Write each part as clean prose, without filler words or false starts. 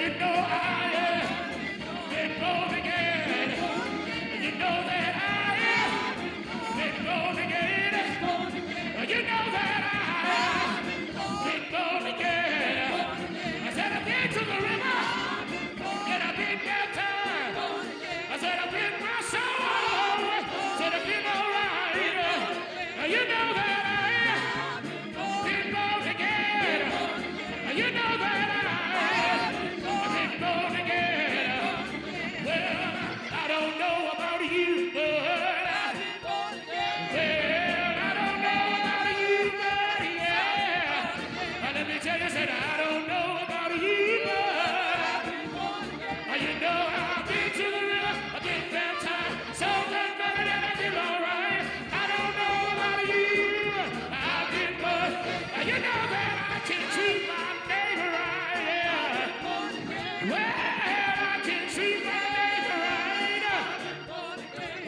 You know I been born again. You know that I been born again. You know that I been born again. I said I've been to the river and I've been baptized. I said I've been my soul. I said I've been all right. You know that I been born again. You know that I've been born again. Well, I don't know about you, but I don't know about you, but yeah. Let me tell you, said I don't know about you, but you know I've been to the river, I've been baptized, so much better than I feel all right. I don't know about you, I've been born. You know that I can treat my neighbor right, yeah. Well, I can treat my neighbor right.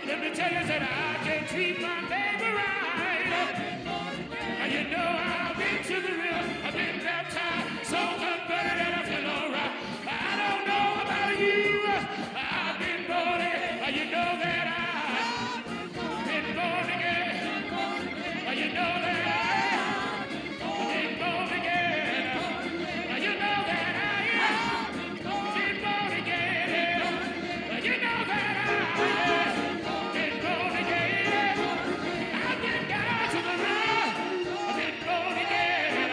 Let me tell you that I can treat my neighbor right. You know I've been to the river, I've been baptized, so much better than I feel all right. I don't know about you, I've been born again. You know that I've been born again. You know that I've been born again. You know that I've been born again. You know that I've been born again. I've been down to the river. I've been born again.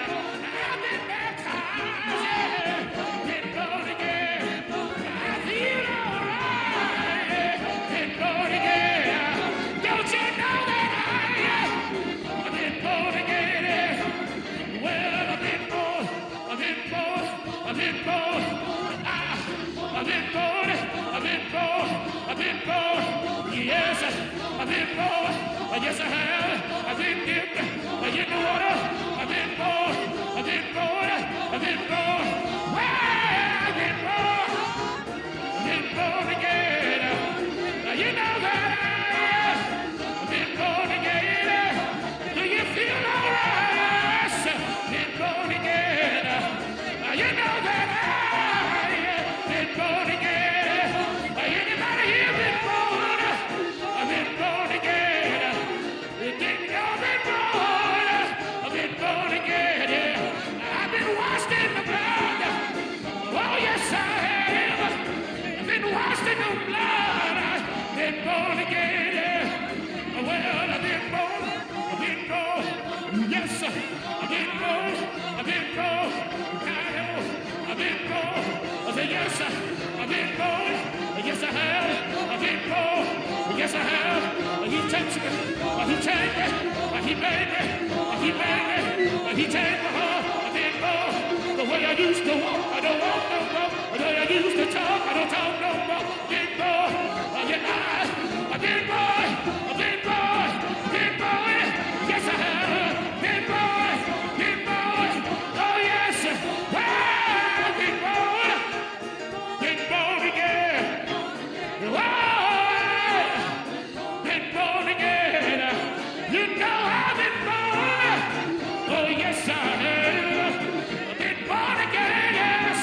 I've been baptized. Yeah. Been born again. I feel all right. Been born again. Don't you know that I've been born again? Well, I've been born. I've been born. I've been born. I've been born. I've been born. I've been born. Yes, I've been born. Yes, I have. I've been dipped in the water. I've been born. I've been born. I've been born. Well, I've been born. I've been born again. You know that I've been born again. Do you feel all right? Been born again. You know that I've been born again. Anybody here been born? I've been born again. Didn't you been born? I've been born again. I've been washed in the blood. Oh yes I have. I've been washed in the blood. I've been born again. Well, I've been born. I've been born. Yes, I've been born. I've been born. I know. I've been born. I said yes, I've been born. Yes, I have. I've been born. Yes, I have. He takes me. He changed me. He made me. He made me. He changed my heart. I've been born. The way I used to walk, I don't walk no more. The way I used to talk, I don't talk no more. Been born. I've been born. I've been born. Been born. Yes, I have. Been born. Been born. Oh yes. Well, I've been born. Been born again. Oh, been born again. You know I've been born. Oh yes, I have. I've been born again. Yes,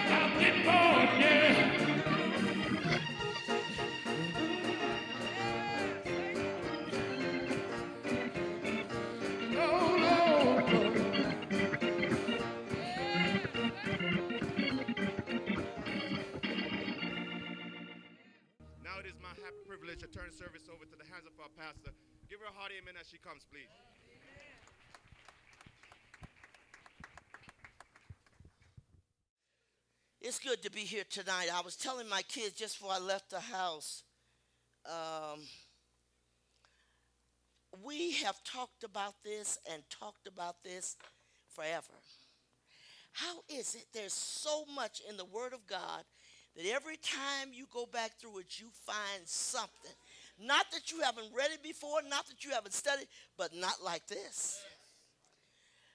I've been born. Yeah. Now it is my happy privilege to turn service over to the hands of our pastor. Give her a hearty amen as she comes, please. It's good to be here tonight. I was telling my kids just before I left the house, we have talked about this forever. How is it there's so much in the Word of God that every time you go back through it, you find something? Not that you haven't read it before, not that you haven't studied, but not like this.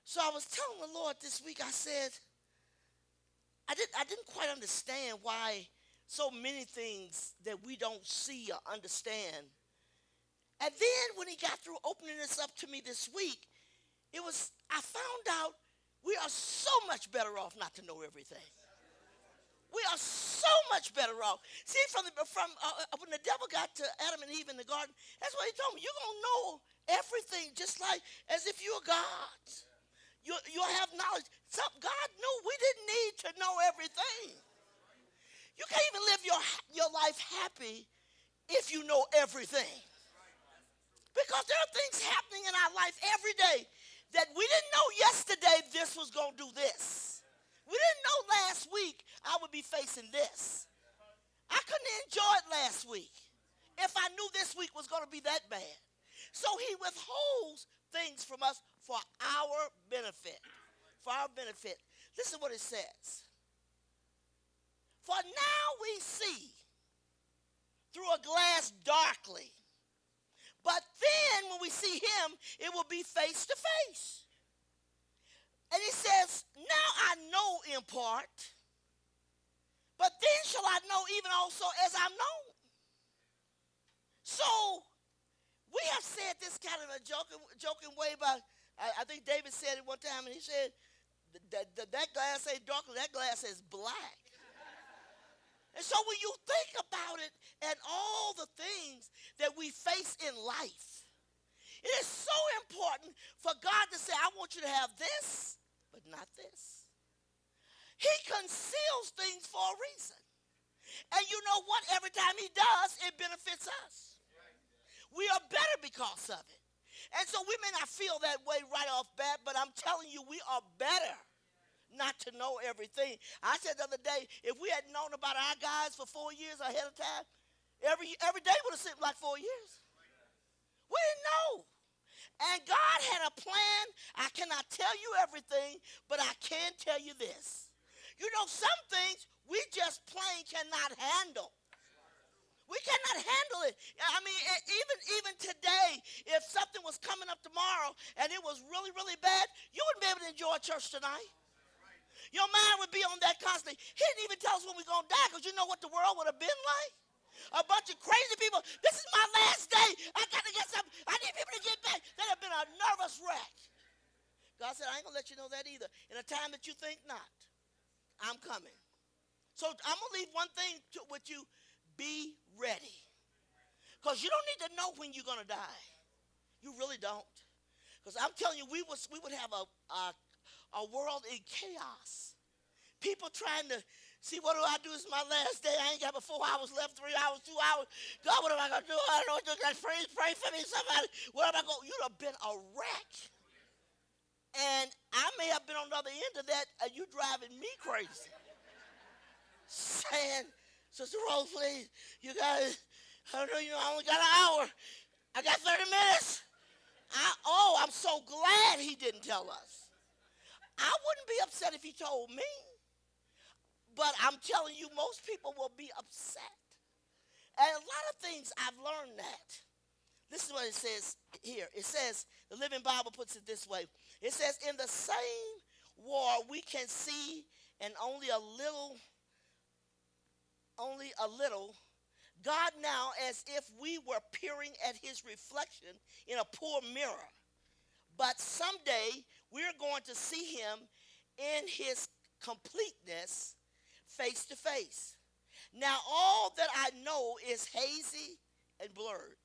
So I was telling the Lord this week, I said, I didn't quite understand why so many things that we don't see or understand. And then when he got through opening this up to me this week, I found out we are so much better off not to know everything. We are so much better off. See, when the devil got to Adam and Eve in the garden, that's what he told me. You're going to know everything just like as if you're God. You'll have knowledge. God knew we didn't need to know everything. You can't even live your life happy if you know everything. Because there are things happening in our life every day that we didn't know yesterday this was going to do this. We didn't know last week I would be facing this. I couldn't enjoy it last week if I knew this week was going to be that bad. So he withholds things from us for our benefit. For our benefit. Listen to what it says. For now we see through a glass darkly. But then when we see him, it will be face to face. And he says, now I know in part, but then shall I know even also as I'm known. So we have said this kind of a joking way about, I think David said it one time, and he said, that glass ain't dark, that glass is black. And so when you think about it and all the things that we face in life, it is so important for God to say, I want you to have this, but not this. He conceals things for a reason. And you know what? Every time he does, it benefits us. We are better because of it. And so we may not feel that way right off bat, but I'm telling you, we are better not to know everything. I said the other day, if we had known about our guys for 4 years ahead of time, every day would have seemed like 4 years. We didn't know. And God had a plan. I cannot tell you everything, but I can tell you this. You know, some things we just plain cannot handle. We cannot handle it. I mean, even today, if something was coming up tomorrow and it was really, really bad, you wouldn't be able to enjoy church tonight. Your mind would be on that constantly. He didn't even tell us when we're going to die, because you know what the world would have been like? A bunch of crazy people. This is my last day. I got to get something. I need people to get back. That have been a nervous wreck. God said, I ain't going to let you know that either. In a time that you think not, I'm coming. So I'm going to leave one thing with you. Be ready. Because you don't need to know when you're going to die. You really don't. Because I'm telling you, we would have a world in chaos. People trying to see, what do I do? This is my last day. I ain't got but 4 hours left, 3 hours, 2 hours. God, what am I going to do? I don't know what to do. Pray for me, somebody. What am I going to do? You'd have been a wreck. And I may have been on the other end of that, and you driving me crazy. Saying, Sister Rose, please, you guys, I don't know, I only got an hour. I got 30 minutes. I'm so glad he didn't tell us. I wouldn't be upset if he told me. But I'm telling you, most people will be upset. And a lot of things I've learned that. This is what it says here. It says, the Living Bible puts it this way. It says, in the same war we can see, and only a little, God now, as if we were peering at his reflection in a poor mirror. But someday we're going to see him in his completeness, face to face. Now all that I know is hazy and blurred.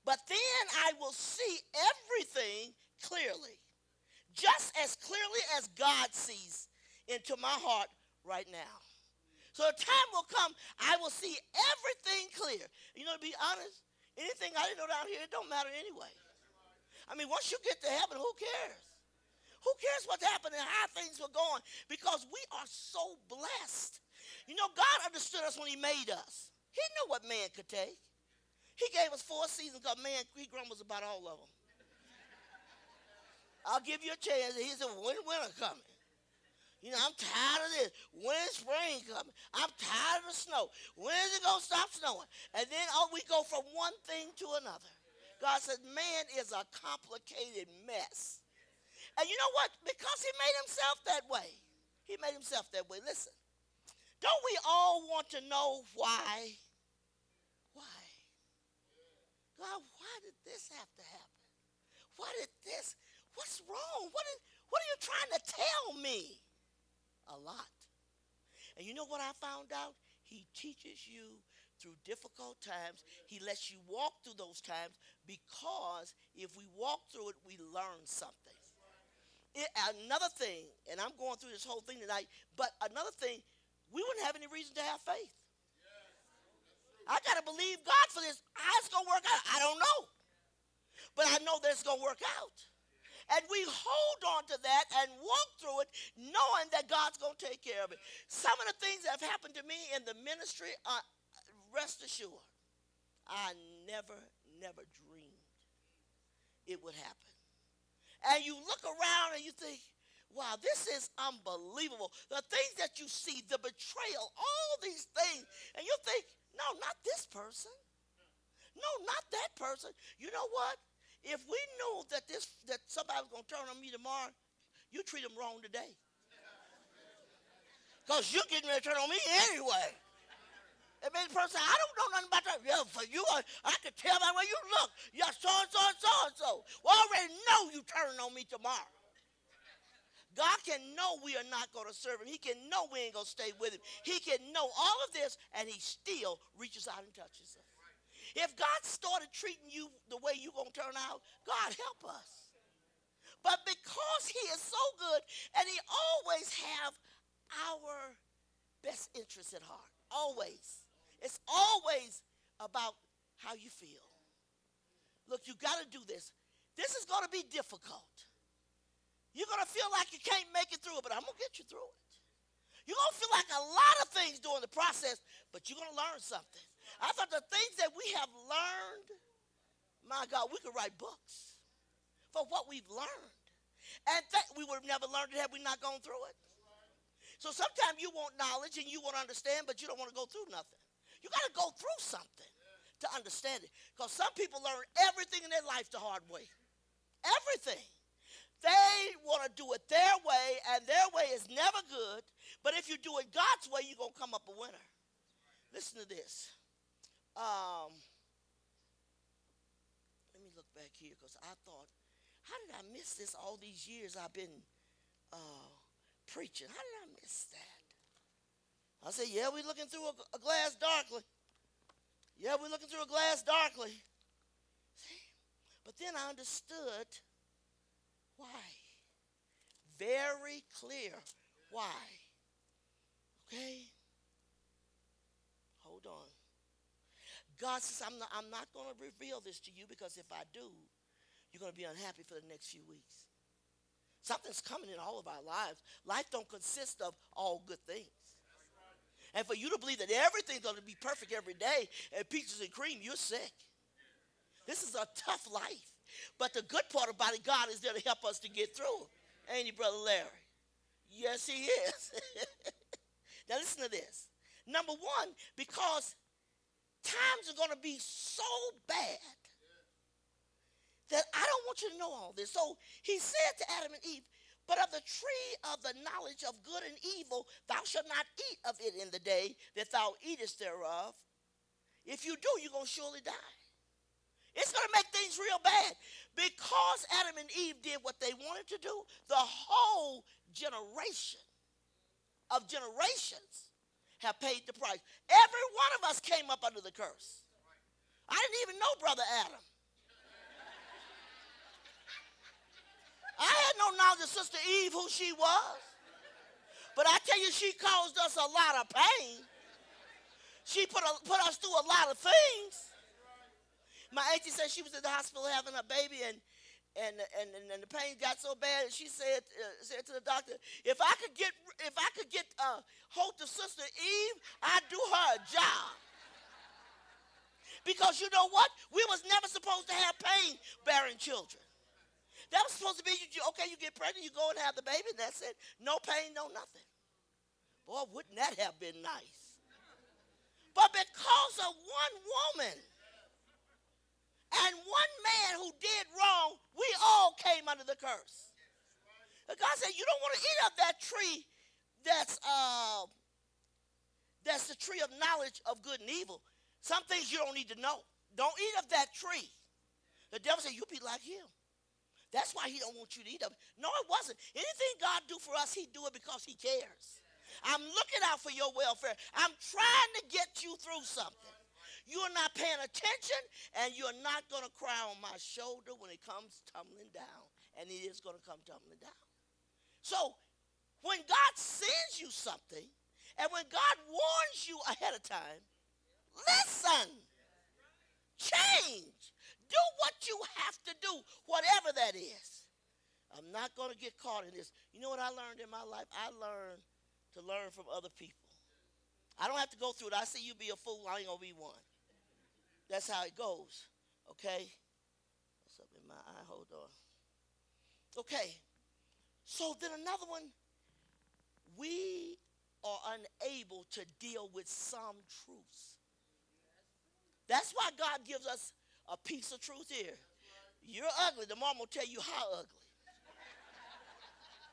But then I will see everything clearly, just as clearly as God sees into my heart right now. So a time will come, I will see everything clear. You know, to be honest, anything I didn't know down here, it don't matter anyway. I mean, once you get to heaven, who cares? Who cares what's happening, how things were going? Because we are so blessed. You know, God understood us when he made us. He knew what man could take. He gave us 4 seasons because man, he grumbles about all of them. I'll give you a chance. He said, when winter coming? You know, I'm tired of this. When is spring coming? I'm tired of the snow. When is it going to stop snowing? And then we go from one thing to another. God said, man is a complicated mess. And you know what? Because he made himself that way. He made himself that way. Listen, don't we all want to know why? Why? God, why did this have to happen? Why did this? What's wrong? What are you trying to tell me? A lot. And you know what I found out? He teaches you through difficult times. He lets you walk through those times because if we walk through it, we learn something. Another thing, and I'm going through this whole thing tonight, but another thing, we wouldn't have any reason to have faith. I got to believe God for this. How it's going to work out, I don't know. But I know that it's going to work out. And we hold on to that and walk through it knowing that God's going to take care of it. Some of the things that have happened to me in the ministry, rest assured, I never dreamed it would happen. And you look around and you think, wow, this is unbelievable. The things that you see, the betrayal, all these things. And you think, no, not this person. No, not that person. You know what? If we knew that somebody was going to turn on me tomorrow, you treat them wrong today. Because you're getting ready to turn on me anyway. And then the person, I don't know nothing about that. Yeah, for you, I can tell by the way you look. You're so-and-so and so-and-so. Well, I already know you turning on me tomorrow. God can know we are not going to serve him. He can know we ain't going to stay with him. He can know all of this, and he still reaches out and touches us. If God started treating you the way you're going to turn out, God help us. But because he is so good, and he always have our best interests at heart. Always. It's always about how you feel. Look, you got to do this. This is going to be difficult. You're going to feel like you can't make it through it, but I'm going to get you through it. You're going to feel like a lot of things during the process, but you're going to learn something. I thought the things that we have learned, my God, we could write books for what we've learned. And we would have never learned it had we not gone through it. So sometimes you want knowledge and you want to understand, but you don't want to go through nothing. You got to go through something to understand it. Because some people learn everything in their life the hard way. Everything. They want to do it their way, and their way is never good. But if you do it God's way, you're going to come up a winner. Listen to this. Let me look back here because I thought, how did I miss this all these years I've been preaching? How did I miss that? I said, yeah, we're looking through a glass darkly. Yeah, we're looking through a glass darkly. See? But then I understood why. Very clear why. Okay? Hold on. God says, I'm not going to reveal this to you because if I do, you're going to be unhappy for the next few weeks. Something's coming in all of our lives. Life don't consist of all good things. And for you to believe that everything's going to be perfect every day and peaches and cream, you're sick. This is a tough life. But the good part about it, God is there to help us to get through. Ain't he, Brother Larry? Yes, he is. Now listen to this. Number one, because times are going to be so bad that I don't want you to know all this. So he said to Adam and Eve, but of the tree of the knowledge of good and evil, thou shalt not eat of it in the day that thou eatest thereof. If you do, you're going to surely die. It's going to make things real bad. Because Adam and Eve did what they wanted to do, the whole generation of generations have paid the price. Every one of us came up under the curse. I didn't even know Brother Adam. I had no knowledge of Sister Eve, who she was. But I tell you, she caused us a lot of pain. She put us through a lot of things. My auntie said she was in the hospital having a baby, and the pain got so bad, and she said to the doctor, if I could get hold of Sister Eve, I'd do her a job. Because you know what? We was never supposed to have pain bearing children. That was supposed to be, okay, you get pregnant, you go and have the baby, and that's it. No pain, no nothing. Boy, wouldn't that have been nice? But because of one woman and one man who did wrong, we all came under the curse. And God said, you don't want to eat of that tree that's the tree of knowledge of good and evil. Some things you don't need to know. Don't eat of that tree. The devil said, you'll be like him. That's why he don't want you to eat of it. No, it wasn't. Anything God do for us, he do it because he cares. I'm looking out for your welfare. I'm trying to get you through something. You're not paying attention, and you're not going to cry on my shoulder when it comes tumbling down. And it is going to come tumbling down. So when God sends you something, and when God warns you ahead of time, listen, change, do what you have to do, whatever that is. I'm not going to get caught in this. You know what I learned in my life? I learned to learn from other people. I don't have to go through it. I see you be a fool, I ain't going to be one. That's how it goes, okay? What's up in my eye? Hold on. Okay, so then another one, we are unable to deal with some truths. That's why God gives us a piece of truth here. You're ugly. Tomorrow I'm going to tell you how ugly.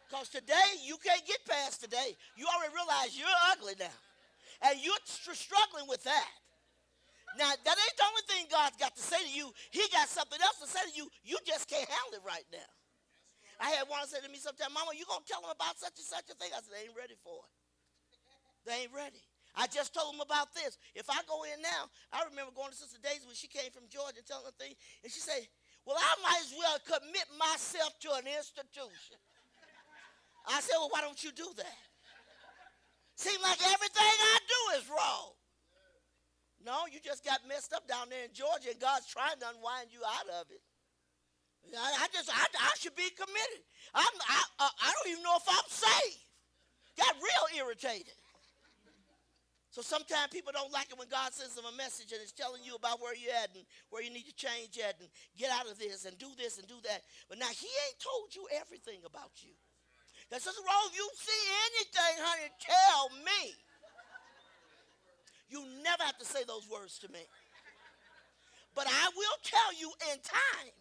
Because today, you can't get past today. You already realize you're ugly now. And you're struggling with that. Now, that ain't the only thing God's got to say to you. He got something else to say to you. You just can't handle it right now. I had one say to me sometime, Mama, you going to tell them about such and such a thing? I said, they ain't ready for it. They ain't ready. I just told them about this. If I go in now, I remember going to Sister Daisy when she came from Georgia and telling her thing, and she said, well, I might as well commit myself to an institution. I said, well, why don't you do that? Seems like everything I do is wrong. No, you just got messed up down there in Georgia, and God's trying to unwind you out of it. I should be committed. I don't even know if I'm saved. Got real irritated. So sometimes people don't like it when God sends them a message and is telling you about where you're at and where you need to change at and get out of this and do that. But now he ain't told you everything about you. That's just wrong. If you see anything, honey, tell me. You never have to say those words to me. But I will tell you in time.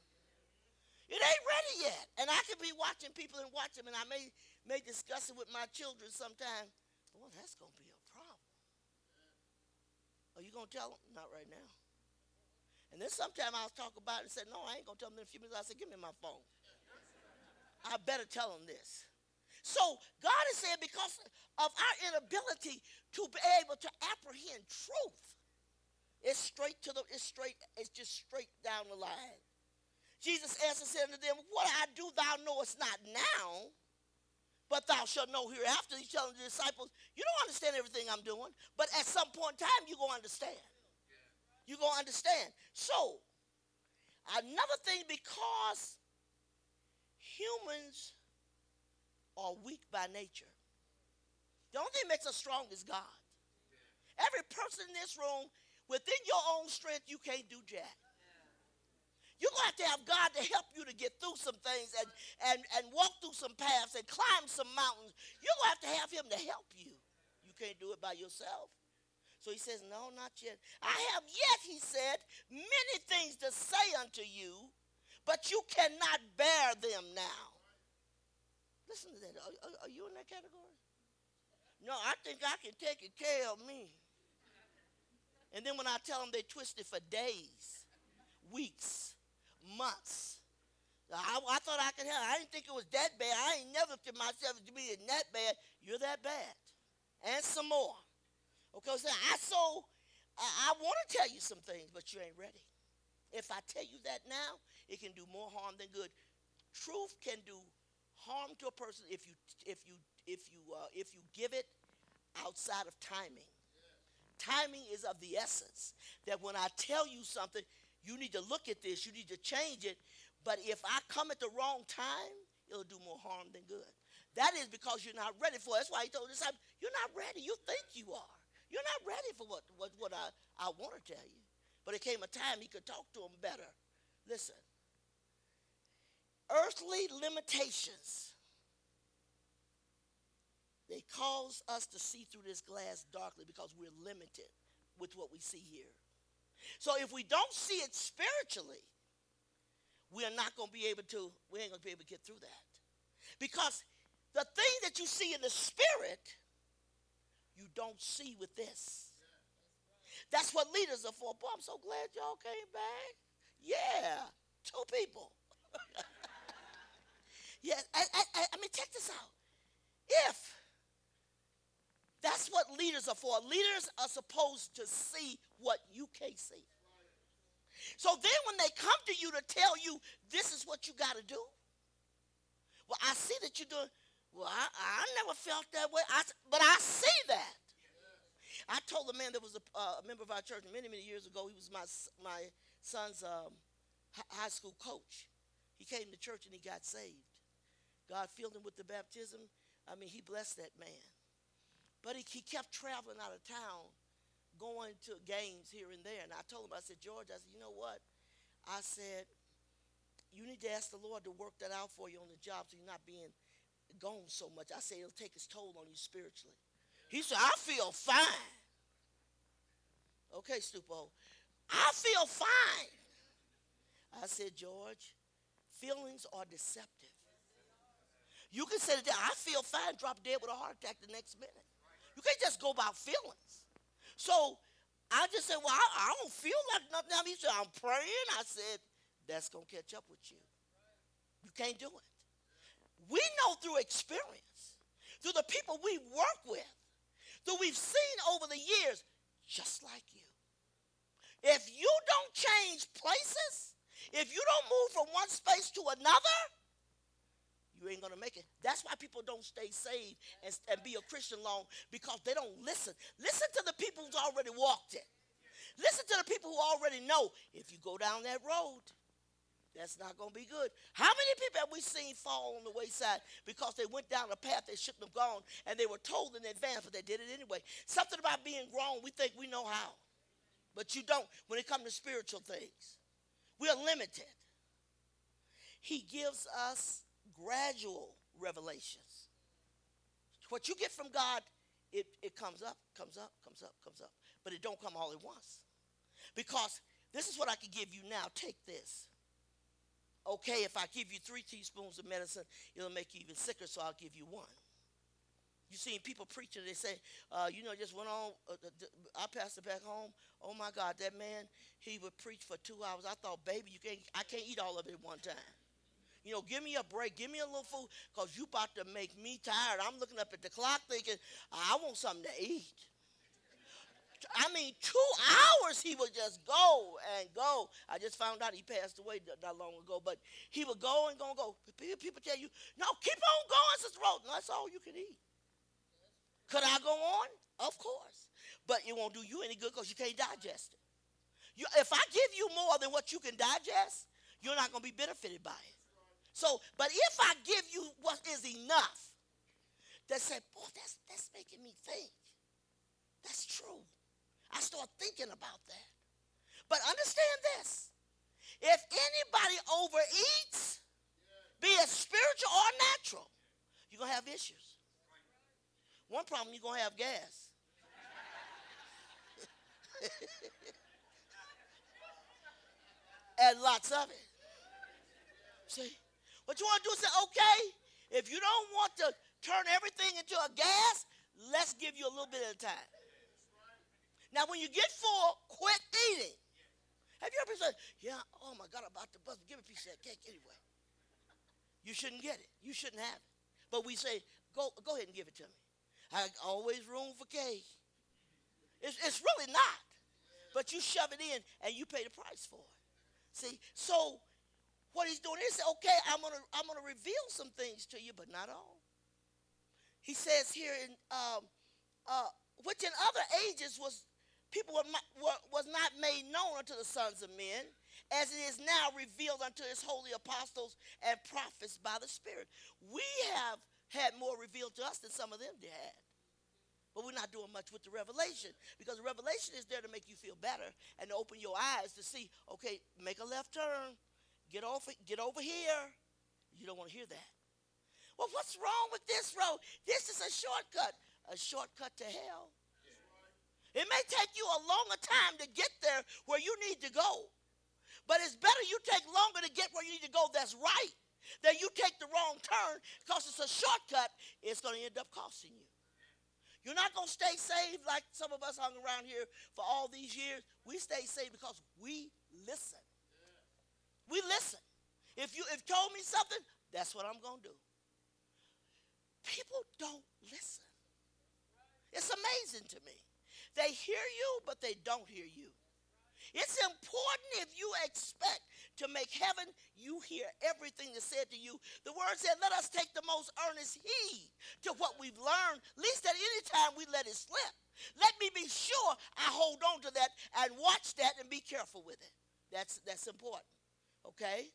It ain't ready yet. And I could be watching people and watch them, and I may discuss it with my children sometime. Well, that's going to be a problem. Are you going to tell them? Not right now. And then sometime I'll talk about it and say, no, I ain't going to tell them in a few minutes. I said, give me my phone. I better tell them this. So God is saying because of our inability to be able to apprehend truth, it's just straight down the line. Jesus answered, said unto them, what I do thou knowest not now, but thou shalt know hereafter. He's telling the disciples, you don't understand everything I'm doing, but at some point in time, you're going to understand. You're going to understand. So, another thing, because humans are weak by nature. The only thing that makes us strong is God. Every person in this room, within your own strength, you can't do jack. You're going to have God to help you to get through some things and walk through some paths and climb some mountains. You're going to have him to help you. You can't do it by yourself. So he says, no, not yet. I have yet, he said, many things to say unto you, but you cannot bear them now. Listen to that. Are you in that category? No, I think I can take care of me. And then when I tell them they twisted for days, weeks, months. I thought I could help. I didn't think it was that bad. I ain't never looked at myself as being that bad. You're that bad. And some more. Okay, so I want to tell you some things, but you ain't ready. If I tell you that now, it can do more harm than good. Truth can do harm to a person if you give it outside of timing. Timing is of the essence. That when I tell you something, you need to look at this, you need to change it. But if I come at the wrong time, it'll do more harm than good. That is because you're not ready for it. That's why he told the disciples, you're not ready. You think you are. You're not ready for what I want to tell you. But it came a time he could talk to them better. Listen. Earthly limitations, they cause us to see through this glass darkly because we're limited with what we see here. So if we don't see it spiritually, we ain't going to be able to get through that. Because the thing that you see in the spirit, you don't see with this. That's what leaders are for. Boy, I'm so glad y'all came back. Yeah, 2 people. Yeah, I mean, check this out. If leaders are for. Leaders are supposed to see what you can't see. So then when they come to you to tell you this is what you got to do, well, I see that you're doing, well, I never felt that way, but I see that. I told a man that was a member of our church many, many years ago. He was my son's high school coach. He came to church and he got saved. God filled him with the baptism. I mean, he blessed that man. But he kept traveling out of town, going to games here and there. And I told him, I said, George, I said, you know what? I said, you need to ask the Lord to work that out for you on the job so you're not being gone so much. I said, it'll take its toll on you spiritually. He said, I feel fine. Okay, Stupo. I feel fine. I said, George, feelings are deceptive. You can say that I feel fine, drop dead with a heart attack the next minute. You can't just go about feelings. So I just said, well, I don't feel like nothing. He said, I'm praying. I said, that's going to catch up with you. You can't do it. We know through experience, through the people we work with, that we've seen over the years, just like you. If you don't change places, if you don't move from one space to another, you ain't going to make it. That's why people don't stay saved and be a Christian long, because they don't listen. Listen to the people who's already walked it. Listen to the people who already know if you go down that road, that's not going to be good. How many people have we seen fall on the wayside because they went down a path they shouldn't have gone and they were told in advance, but they did it anyway? Something about being grown, we think we know how. But you don't when it comes to spiritual things. We are limited. He gives us gradual revelations. What you get from God, it comes up, comes up, comes up, comes up. But it don't come all at once. Because this is what I can give you now. Take this. Okay, if I give you 3 teaspoons of medicine, it'll make you even sicker, so I'll give you 1. You seen people preaching, they say, just went on, I passed it back home. Oh my God, that man, he would preach for 2 hours. I thought, baby, I can't eat all of it at one time. Give me a break, give me a little food, because you about to make me tired. I'm looking up at the clock thinking, I want something to eat. 2 hours he would just go and go. I just found out he passed away not long ago, but he would go and go and go. People tell you, no, keep on going, Sister Rose. No, that's all you can eat. Could I go on? Of course. But it won't do you any good because you can't digest it. If I give you more than what you can digest, you're not going to be benefited by it. So, but if I give you what is enough, that said, boy, that's making me think. That's true. I start thinking about that. But understand this. If anybody overeats, be it spiritual or natural, you're going to have issues. One problem, you're going to have gas. And lots of it. See? What you want to do is say, okay, if you don't want to turn everything into a gas, let's give you a little bit at a time. Now, when you get full, quit eating. Have you ever said, yeah, oh my God, I'm about to bust. Give me a piece of that cake anyway. You shouldn't get it. You shouldn't have it. But we say, go ahead and give it to me. I always room for cake. It's really not. But you shove it in and you pay the price for it. See, so what he's doing is, okay, I'm gonna reveal some things to you, but not all. He says here in which in other ages was not made known unto the sons of men, as it is now revealed unto his holy apostles and prophets by the Spirit. We have had more revealed to us than some of them did had. But we're not doing much with the revelation, because the revelation is there to make you feel better and to open your eyes to see, okay, make a left turn, get over here. You don't want to hear that. Well, what's wrong with this road? This is a shortcut to hell. It may take you a longer time to get there where you need to go, but it's better you take longer to get where you need to go that's right than you take the wrong turn because it's a shortcut. It's going to end up costing you. You're not going to stay saved like some of us hung around here for all these years. We stay saved because we listen. We listen. If you told me something, that's what I'm going to do. People don't listen. It's amazing to me. They hear you, but they don't hear you. It's important if you expect to make heaven, you hear everything that's said to you. The word said, let us take the most earnest heed to what we've learned, least at any time we let it slip. Let me be sure I hold on to that and watch that and be careful with it. That's important. Okay?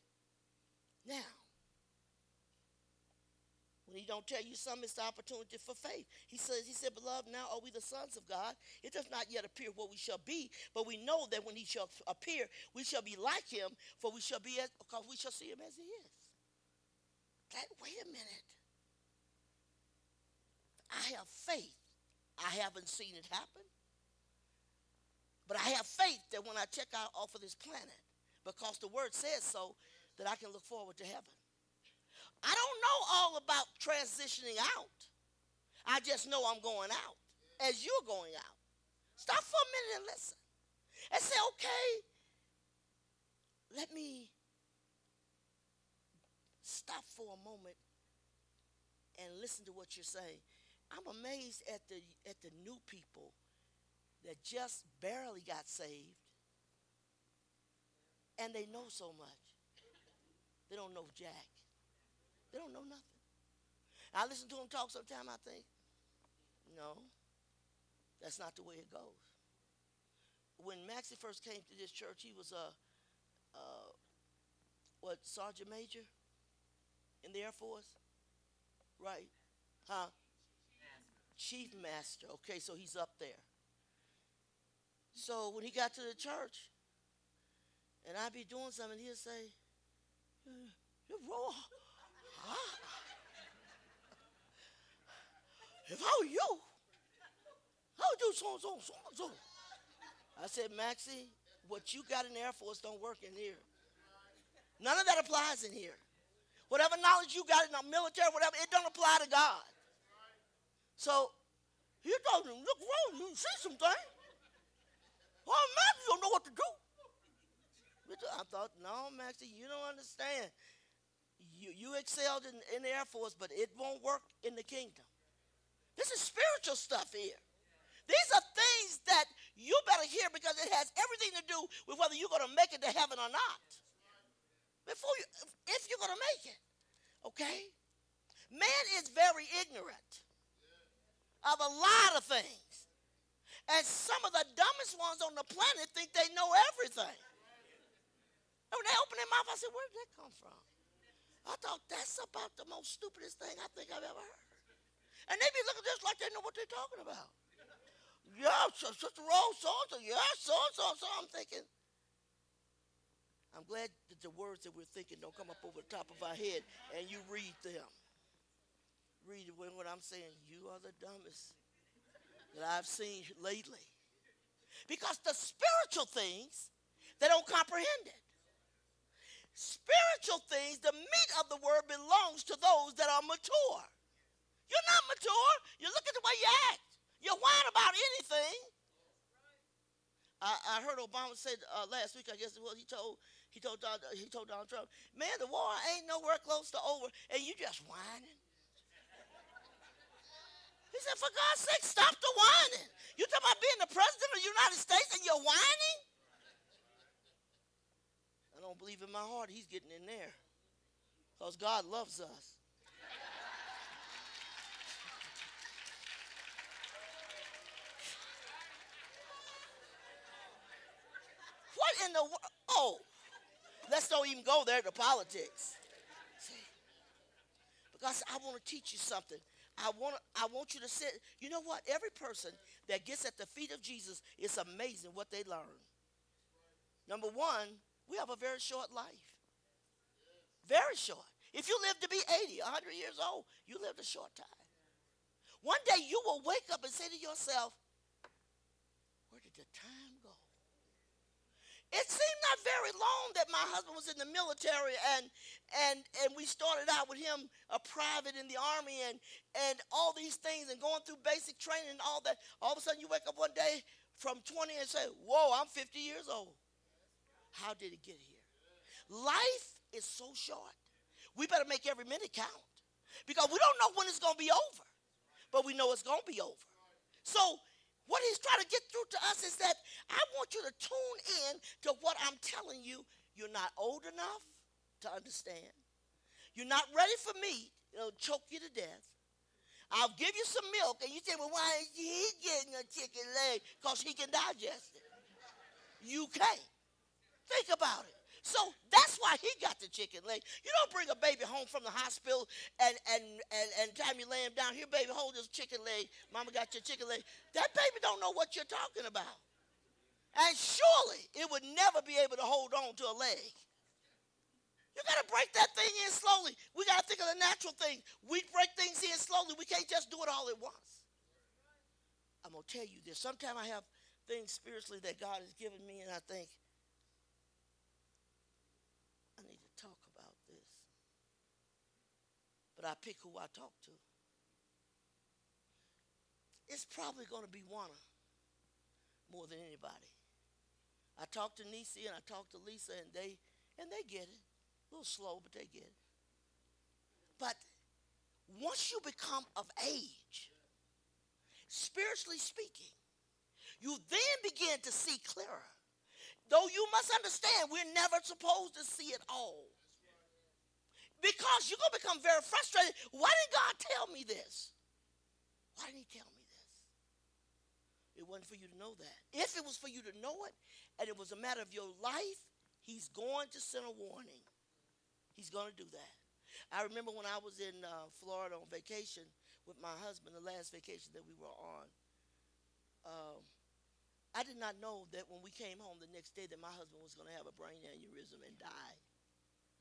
Now, when he don't tell you something, it's the opportunity for faith. He said, beloved, now are we the sons of God? It does not yet appear what we shall be, but we know that when he shall appear, we shall be like him, for we shall be because we shall see him as he is. Wait a minute. I have faith. I haven't seen it happen. But I have faith that when I check out off of this planet, because the word says so, that I can look forward to heaven. I don't know all about transitioning out. I just know I'm going out as you're going out. Stop for a minute and listen. And say, okay, let me stop for a moment and listen to what you're saying. I'm amazed at the new people that just barely got saved and they know so much. They don't know jack. They don't know nothing. I listen to them talk sometimes, I think, no, that's not the way it goes. When Maxie first came to this church, he was Sergeant Major in the Air Force? Right. Huh? Chief Master. Okay, so he's up there. So when he got to the church, and I'd be doing something, he'd say, if I were you, I would do so. I said, Maxie, what you got in the Air Force don't work in here. None of that applies in here. Whatever knowledge you got in the military, whatever, it don't apply to God. So he told him, look around, you see something. Well, Maxie don't know what to do. I thought, no, Maxie, you don't understand. You excelled in the Air Force, but it won't work in the kingdom. This is spiritual stuff here. These are things that you better hear because it has everything to do with whether you're going to make it to heaven or not. If you're going to make it, okay? Man is very ignorant of a lot of things. And some of the dumbest ones on the planet think they know everything. And when they open their mouth, I said, where did that come from? I thought that's about the most stupidest thing I think I've ever heard. And they be looking just like they know what they're talking about. Yeah, Sister Rose, so-and-so. Yeah, so-and-so. So I'm thinking, I'm glad that the words that we're thinking don't come up over the top of our head and you read them. Read what I'm saying. You are the dumbest that I've seen lately. Because the spiritual things, they don't comprehend it. Spiritual things, the meat of the word belongs to those that are mature. You're not mature. You look at the way you act. You whine about anything. I heard Obama say last week, I guess it was, he told Donald Trump, man, the war ain't nowhere close to over, and you just whining. He said, for God's sake, stop the whining. You talking about being the president of the United States and you're whining? I don't believe in my heart he's getting in there because God loves us. What in the world? Oh, let's don't even go there to politics. See? Because I want to teach you something. I want you to sit. You know what? Every person that gets at the feet of Jesus, it's amazing what they learn. Number one, we have a very short life. Very short. If you live to be 80, 100 years old, you lived a short time. One day you will wake up and say to yourself, where did the time go? It seemed not very long that my husband was in the military and we started out with him a private in the army and all these things and going through basic training and all that. All of a sudden you wake up one day from 20 and say, whoa, I'm 50 years old. How did it get here? Life is so short. We better make every minute count because we don't know when it's going to be over, but we know it's going to be over. So what he's trying to get through to us is that I want you to tune in to what I'm telling you. You're not old enough to understand. You're not ready for meat. It'll choke you to death. I'll give you some milk, and you say, well, why is he getting a chicken leg? Because he can digest it. You can't. Think about it. So that's why he got the chicken leg. You don't bring a baby home from the hospital and time you lay him down, here, baby, hold this chicken leg. Mama got your chicken leg. That baby don't know what you're talking about. And surely it would never be able to hold on to a leg. You got to break that thing in slowly. We got to think of the natural thing. We break things in slowly. We can't just do it all at once. I'm going to tell you this. Sometimes I have things spiritually that God has given me, and I think, I need to talk about this. But I pick who I talk to. It's probably going to be Juana more than anybody. I talk to Nisi and I talk to Lisa, and they get it. A little slow, but they get it. But once you become of age, spiritually speaking, you then begin to see clearer. Though you must understand, we're never supposed to see it all. Because you're going to become very frustrated. Why didn't God tell me this? Why didn't he tell me this? It wasn't for you to know that. If it was for you to know it, and it was a matter of your life, he's going to send a warning. He's going to do that. I remember when I was in Florida on vacation with my husband, the last vacation that we were on. I did not know that when we came home the next day that my husband was going to have a brain aneurysm and die.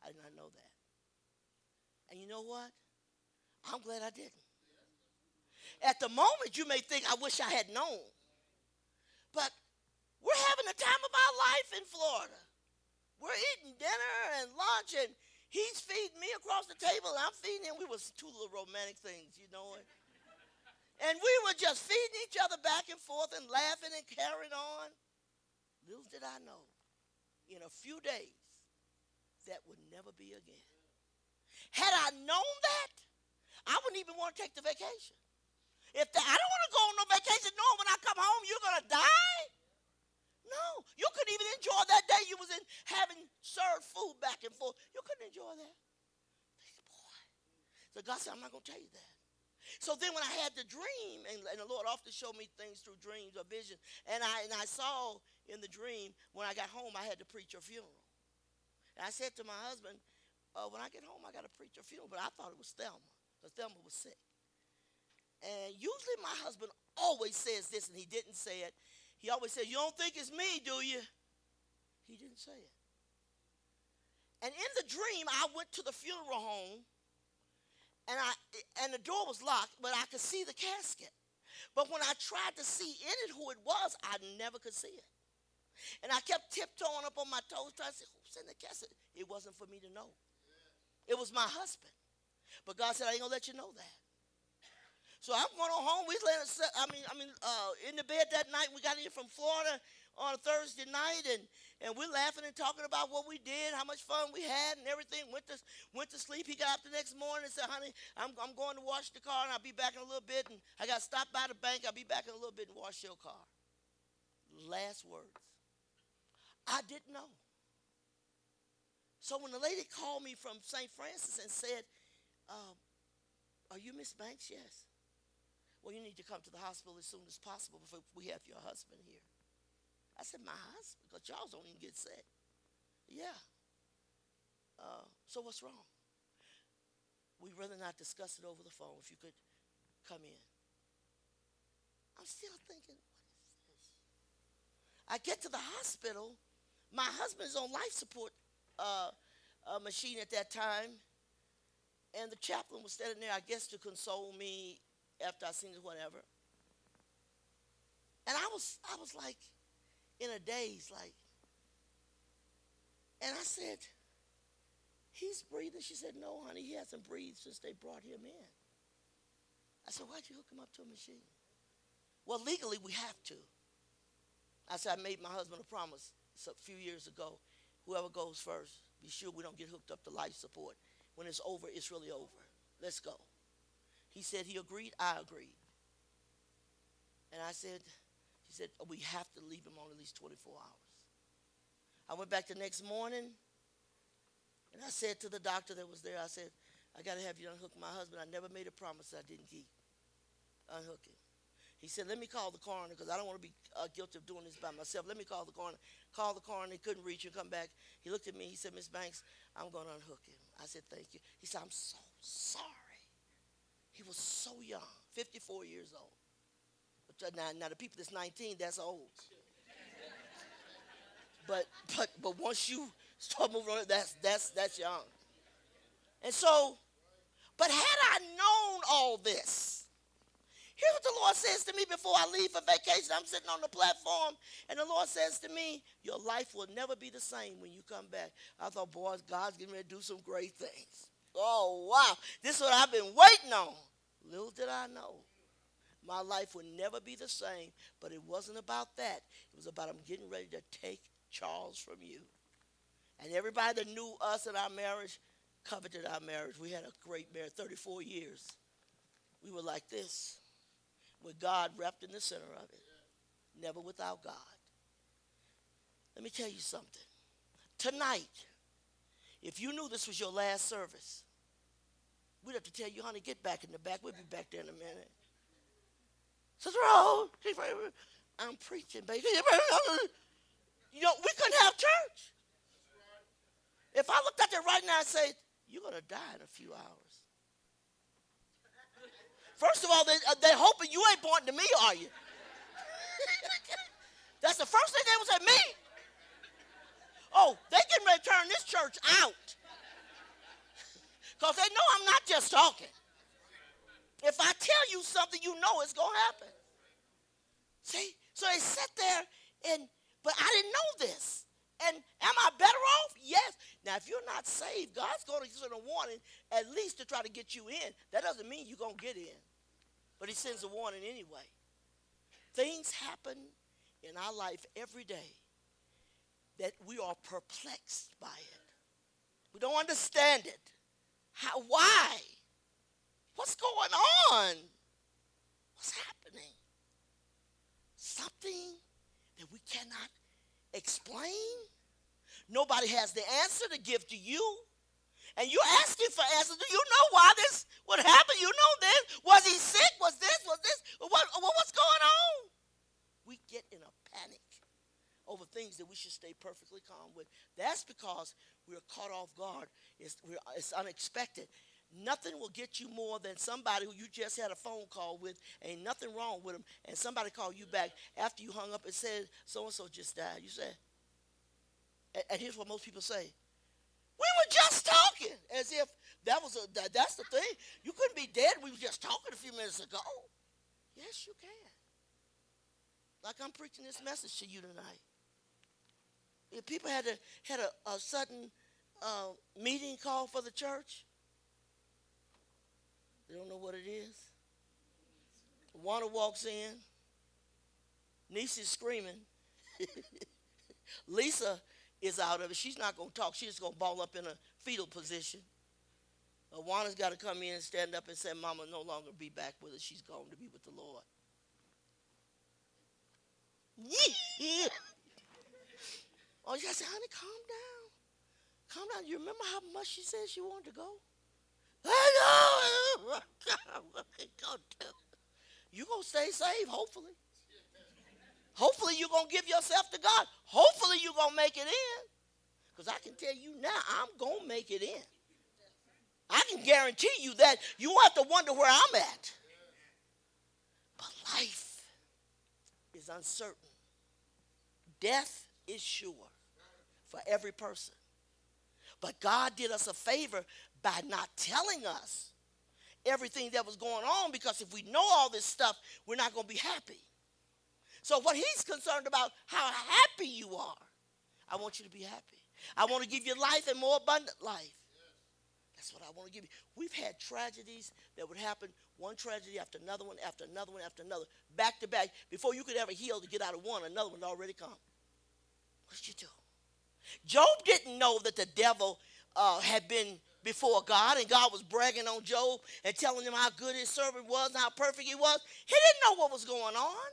I did not know that. And you know what? I'm glad I didn't. At the moment, you may think, I wish I had known. But we're having the time of our life in Florida. We're eating dinner and lunch, and he's feeding me across the table, and I'm feeding him. We were two little romantic things, you know. And we were just feeding each other back and forth and laughing and carrying on. Little did I know, in a few days, that would never be again. Had I known that, I wouldn't even want to take the vacation. I don't want to go on no vacation knowing when I come home you're going to die. No, you couldn't even enjoy that day you was in having served food back and forth. You couldn't enjoy that. Boy. So God said, I'm not going to tell you that. So then when I had the dream, and the Lord often showed me things through dreams or vision, and I saw in the dream, when I got home, I had to preach a funeral. And I said to my husband, when I get home, I got to preach a funeral. But I thought it was Thelma, because Thelma was sick. And usually my husband always says this, and he didn't say it. He always says, you don't think it's me, do you? He didn't say it. And in the dream, I went to the funeral home, and the door was locked, but I could see the casket. But when I tried to see in it who it was, I never could see it. And I kept tiptoeing up on my toes, trying to say, who's in the casket? It wasn't for me to know. It was my husband. But God said, I ain't going to let you know that. So I'm going on home. We was laying, in the bed that night. We got in from Florida on a Thursday night, and we're laughing and talking about what we did, how much fun we had, and everything. Went to sleep. He got up the next morning and said, "Honey, I'm going to wash the car, and I'll be back in a little bit. And I got to stop by the bank. I'll be back in a little bit and wash your car." Last words. I didn't know. So when the lady called me from St. Francis and said, "Are you Miss Banks?" "Yes." "Well, you need to come to the hospital as soon as possible before we have your husband here." I said, "My husband? Because y'all don't even get sick." "Yeah." So what's wrong?" "We'd rather not discuss it over the phone. If you could come in." I'm still thinking, what is this? I get to the hospital. My husband's on life support machine at that time. And the chaplain was standing there, I guess, to console me after I seen it, whatever. And I was like in a daze, like. And I said, "He's breathing." She said, "No, honey, he hasn't breathed since they brought him in." I said, "Why'd you hook him up to a machine?" "Well, legally we have to." I said, "I made my husband a promise a few years ago. Whoever goes first, be sure we don't get hooked up to life support. When it's over, it's really over. Let's go." He said he agreed. I agreed. And she said, we have to leave him on at least 24 hours. I went back the next morning, and I said to the doctor that was there, I said, I got to have you unhook my husband. I never made a promise I didn't keep. Unhook him. He said, let me call the coroner because I don't want to be guilty of doing this by myself. Let me call the coroner. Call the coroner. He couldn't reach him. Come back. He looked at me. He said, Miss Banks, I'm going to unhook him. I said, thank you. He said, I'm so sorry. He was so young, 54 years old. Now the people that's 19, that's old. But once you start moving on, that's young. And so, but had I known all this, here's what the Lord says to me before I leave for vacation. I'm sitting on the platform, and the Lord says to me, your life will never be the same when you come back. I thought, boy, God's getting ready to do some great things. Oh, wow. This is what I've been waiting on. Little did I know. My life would never be the same, but it wasn't about that. It was about I'm getting ready to take Charles from you. And everybody that knew us and our marriage coveted our marriage. We had a great marriage, 34 years. We were like this, with God wrapped in the center of it. Never without God. Let me tell you something. Tonight, if you knew this was your last service, we'd have to tell you, honey, get back in the back. We'll be back there in a minute. Sister Rose, I'm preaching, baby. You know, we couldn't have church. If I looked at you right now and said, you're going to die in a few hours. First of all, they're hoping you ain't pointing to me, are you? That's the first thing they would say, me. Oh, they getting ready to turn this church out. Because they know I'm not just talking. If I tell you something, you know it's going to happen. See? So they sit there, but I didn't know this. And am I better off? Yes. Now, if you're not saved, God's going to send a warning at least to try to get you in. That doesn't mean you're going to get in. But he sends a warning anyway. Things happen in our life every day that we are perplexed by it. We don't understand it. How? Why? What's going on? What's happening? Something that we cannot explain. Nobody has the answer to give to you. And you're asking for answers. Do you know why this would happen? You know this. Was he sick? Was this? What's going on? We get in a panic over things that we should stay perfectly calm with. That's because we're caught off guard. It's unexpected. Nothing will get you more than somebody who you just had a phone call with. Ain't nothing wrong with them. And somebody called you back after you hung up and said, so-and-so just died. You said, and here's what most people say. We were just talking. As if that's the thing. You couldn't be dead. We were just talking a few minutes ago. Yes, you can. Like I'm preaching this message to you tonight. If people had a sudden meeting call for the church, they don't know what it is. Wanda walks in. Niece is screaming. Lisa is out of it. She's not going to talk. She's just going to ball up in a fetal position. Wanda's got to come in and stand up and say, Mama no longer be back with us. She's going to be with the Lord. Oh, you got to say, honey, calm down. Calm down. You remember how much she said she wanted to go? I know. You're going to stay saved, hopefully. Hopefully you're going to give yourself to God. Hopefully you're going to make it in. Because I can tell you now, I'm going to make it in. I can guarantee you that. You won't have to wonder where I'm at. But life is uncertain. Death is sure for every person. But God did us a favor by not telling us everything that was going on, because if we know all this stuff, we're not going to be happy. So what he's concerned about, how happy you are. I want you to be happy. I want to give you life and more abundant life. That's what I want to give you. We've had tragedies that would happen, one tragedy after another one, after another one, after another, back to back. Before you could ever heal to get out of one, another one had already come. What did you do? Job didn't know that the devil had been before God, and God was bragging on Job and telling him how good his servant was and how perfect he was. He didn't know what was going on.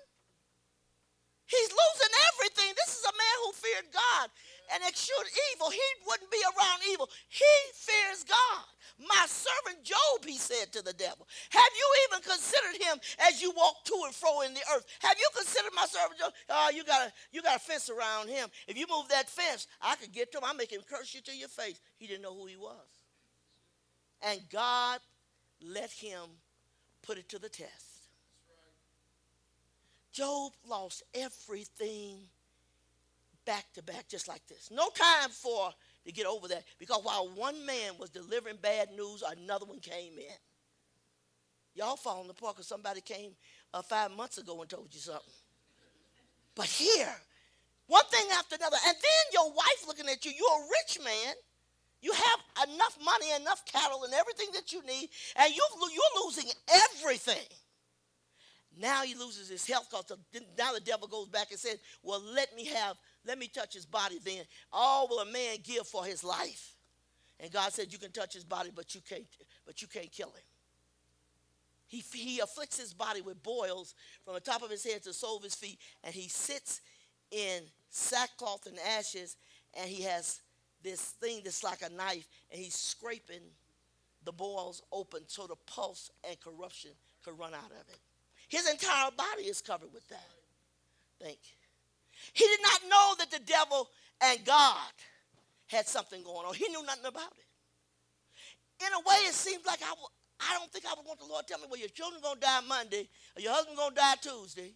He's losing everything. This is a man who feared God and eschewed evil. He wouldn't be around evil. He fears God. My servant Job, he said to the devil, have you even considered him as you walk to and fro in the earth? Have you considered my servant Job? Oh, you got a fence around him. If you move that fence, I could get to him. I'll make him curse you to your face. He didn't know who he was. And God let him put it to the test. Job lost everything back to back just like this. No time to get over that, because while one man was delivering bad news, another one came in. Y'all falling apart because somebody came 5 months ago and told you something. But here, one thing after another, and then your wife looking at you. You're a rich man. You have enough money, enough cattle, and everything that you need, and you're losing everything. Now he loses his health, because now the devil goes back and says, well, let me touch his body then. All will a man give for his life? And God said, you can touch his body, but you can't kill him. He afflicts his body with boils from the top of his head to the sole of his feet, and he sits in sackcloth and ashes, and he has this thing that's like a knife, and he's scraping the boils open so the pulse and corruption could run out of it. His entire body is covered with that. Think. He did not know that the devil and God had something going on. He knew nothing about it. In a way, it seems like I don't think I would want the Lord to tell me, well, your children going to die Monday, or your husband going to die Tuesday,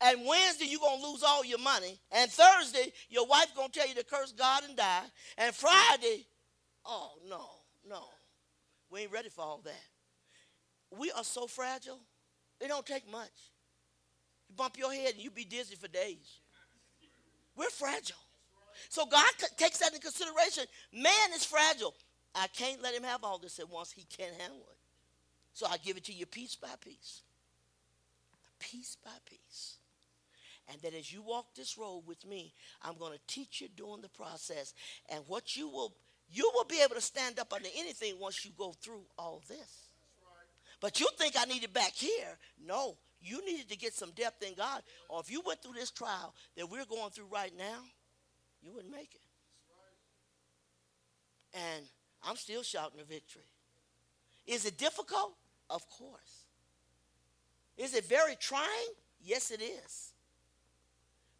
and Wednesday you're going to lose all your money, and Thursday your wife going to tell you to curse God and die, and Friday, oh, no. We ain't ready for all that. We are so fragile. It don't take much. You bump your head and you be dizzy for days. We're fragile. So God takes that into consideration. Man is fragile. I can't let him have all this at once. He can't handle it. So I give it to you piece by piece. Piece by piece. And that as you walk this road with me, I'm going to teach you during the process. And what you will be able to stand up under anything once you go through all this. But you think I need it back here. No, you needed to get some depth in God. Or if you went through this trial that we're going through right now, you wouldn't make it. And I'm still shouting a victory. Is it difficult? Of course. Is it very trying? Yes, it is.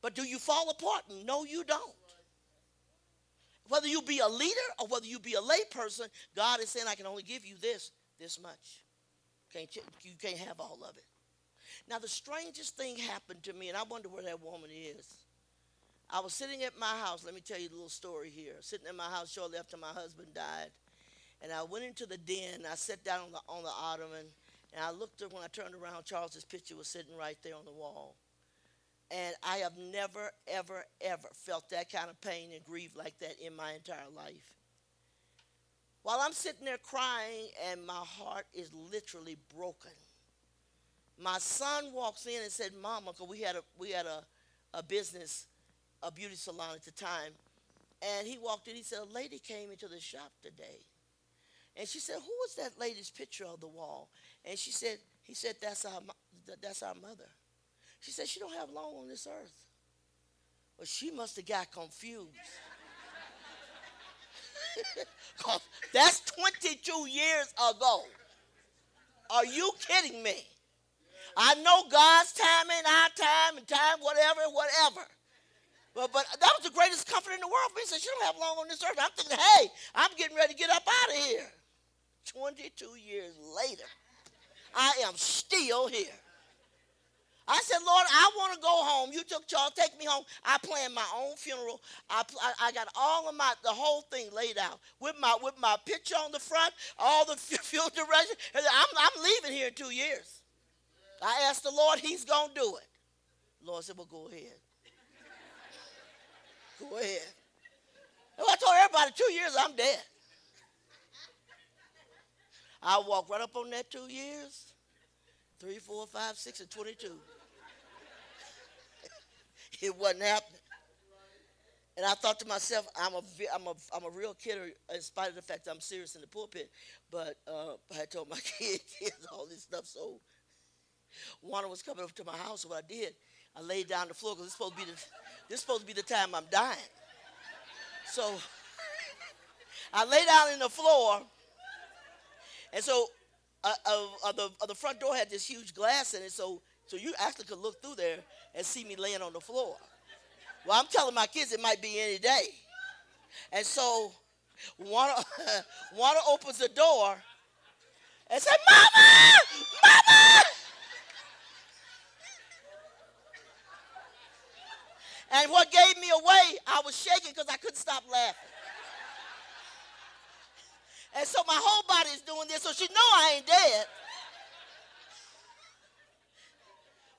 But do you fall apart? No, you don't. Whether you be a leader or whether you be a lay person, God is saying, I can only give you this much. You can't have all of it. Now, the strangest thing happened to me, and I wonder where that woman is. I was sitting at my house. Let me tell you a little story here. Sitting in my house shortly after my husband died, and I went into the den. I sat down on the ottoman, and I looked up. When I turned around, Charles's picture was sitting right there on the wall. And I have never, ever, ever felt that kind of pain and grief like that in my entire life. While I'm sitting there crying and my heart is literally broken, my son walks in and said, Mama, because we had a business, a beauty salon at the time, and he walked in, he said, a lady came into the shop today. And she said, who was that lady's picture on the wall? And he said, that's our mother. She said, she don't have long on this earth. Well, she must have got confused. Because that's 22 years ago. Are you kidding me? I know God's time ain't our time and time whatever. But that was the greatest comfort in the world for me. He said, she don't have long on this earth. I'm thinking, hey, I'm getting ready to get up out of here. 22 years later, I am still here. I said, Lord, I want to go home. You took charge, take me home. I planned my own funeral. I got all of the whole thing laid out with my picture on the front, all the funeral directions. I'm leaving here in 2 years. I asked the Lord, he's going to do it. The Lord said, well, go ahead. Go ahead. Well, I told everybody 2 years, I'm dead. I walked right up on that 2 years. 3, 4, 5, 6, and 22. It wasn't happening. And I thought to myself, I'm a real kidder in spite of the fact that I'm serious in the pulpit. But I had told my kids all this stuff. So Wanda was coming up to my house. So what I did, I laid down on the floor because this supposed to be the time I'm dying. So I lay down in the floor, and so the front door had this huge glass in it. So you actually could look through there and see me laying on the floor. Well, I'm telling my kids it might be any day. And so Wanda, Wanda opens the door and said, "Mama! Mama!" And what gave me away, I was shaking because I couldn't stop laughing. And so my whole body is doing this, so she know I ain't dead.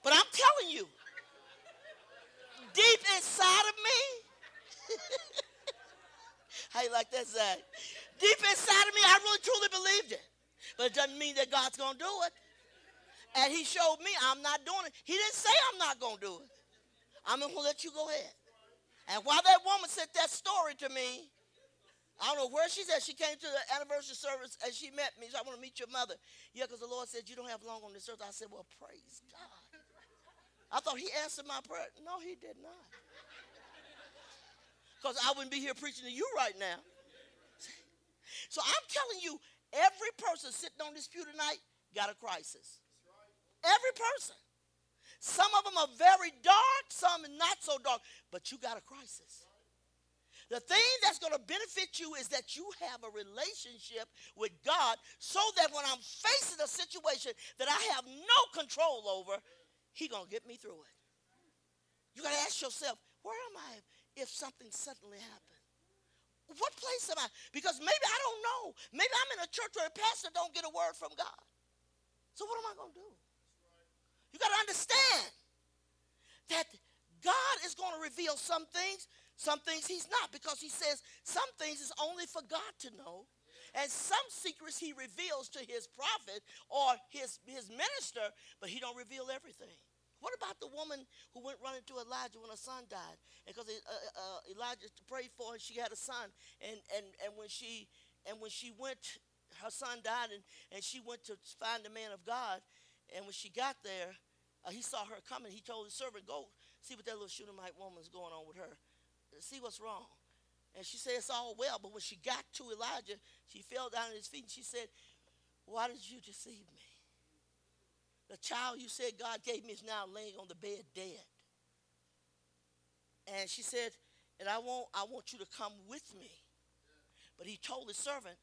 But I'm telling you, deep inside of me, how you like that, Zach? Deep inside of me, I really truly believed it. But it doesn't mean that God's going to do it. And he showed me I'm not doing it. He didn't say I'm not going to do it. I'm going to let you go ahead. And while that woman said that story to me, I don't know where she's at. She came to the anniversary service and she met me. She said, "I want to meet your mother." "Yeah, because the Lord said you don't have long on this earth." I said, "Well, praise God." I thought he answered my prayer. No, he did not. Because I wouldn't be here preaching to you right now. So I'm telling you, every person sitting on this pew tonight got a crisis. Every person. Some of them are very dark, some are not so dark, but you got a crisis. The thing that's going to benefit you is that you have a relationship with God so that when I'm facing a situation that I have no control over, he's going to get me through it. You got to ask yourself, where am I if something suddenly happened? What place am I? Because maybe I don't know. Maybe I'm in a church where a pastor don't get a word from God. So what am I going to do? You got to understand that God is going to reveal some things he's not, because he says some things is only for God to know, and some secrets he reveals to his prophet or his minister, but he don't reveal everything. What about the woman who went running to Elijah when her son died? And because Elijah prayed for her, she had a son, and when she went, her son died, and she went to find the man of God, and when she got there, he saw her coming. He told his servant, "Go see what that little Shunammite woman's going on with her. See what's wrong." And she said, "It's all well." But when she got to Elijah, she fell down at his feet and she said, "Why did you deceive me? The child you said God gave me is now laying on the bed dead." And she said, "And I want you to come with me." But he told his servant,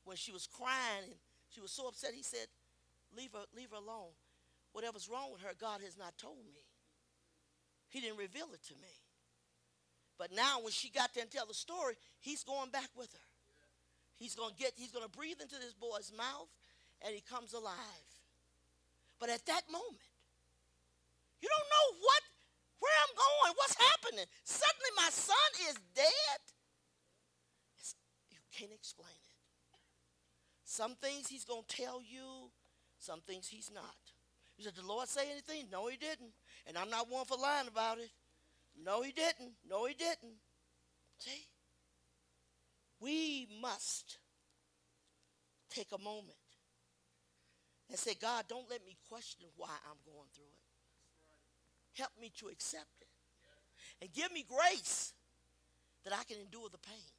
when she was crying and she was so upset, he said, leave her alone. Whatever's wrong with her, God has not told me. He didn't reveal it to me. But now when she got there and tell the story, he's going back with her. He's going to breathe into this boy's mouth, and he comes alive. But at that moment, you don't know where I'm going, what's happening. Suddenly my son is dead. You can't explain it. Some things he's going to tell you, some things he's not. You said, "Did the Lord say anything?" No, he didn't. And I'm not one for lying about it. No, he didn't. No, he didn't. See? We must take a moment and say, "God, don't let me question why I'm going through it. Help me to accept it. And give me grace that I can endure the pain.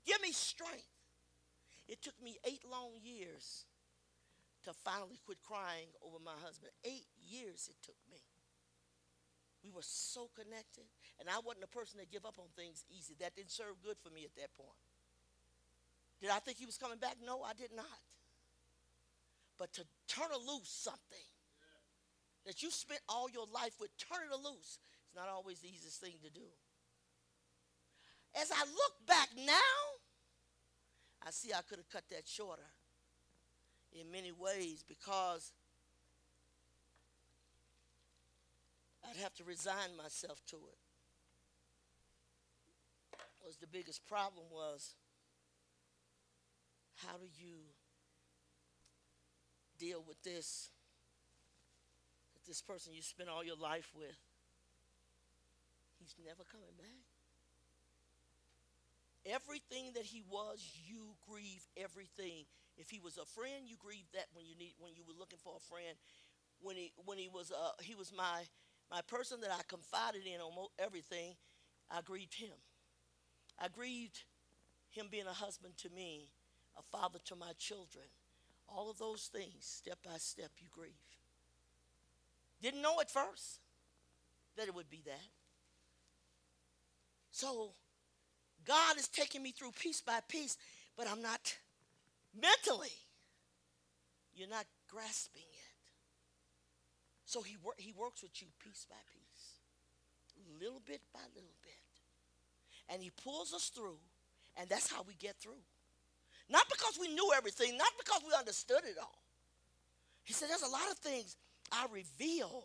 Give me strength." It took me 8 long years to finally quit crying over my husband. 8 years it took me. We were so connected. And I wasn't a person that give up on things easy. That didn't serve good for me at that point. Did I think he was coming back? No, I did not. But to turn loose something that you spent all your life with, turn it loose, it's not always the easiest thing to do. As I look back now, I see I could have cut that shorter in many ways, because I'd have to resign myself to it. The biggest problem was, how do you deal with this? That this person you spent all your life with, he's never coming back. Everything that he was, you grieve everything. If he was a friend, you grieve that when you were looking for a friend. When he was my person that I confided in on everything. I grieved him. I grieved him being a husband to me, a father to my children. All of those things, step by step, you grieve. Didn't know at first that it would be that. So God is taking me through piece by piece, but I'm not mentally. You're not grasping it. So he works with you piece by piece, little bit by little bit. And he pulls us through, and that's how we get through. Not because we knew everything, not because we understood it all. He said, there's a lot of things I reveal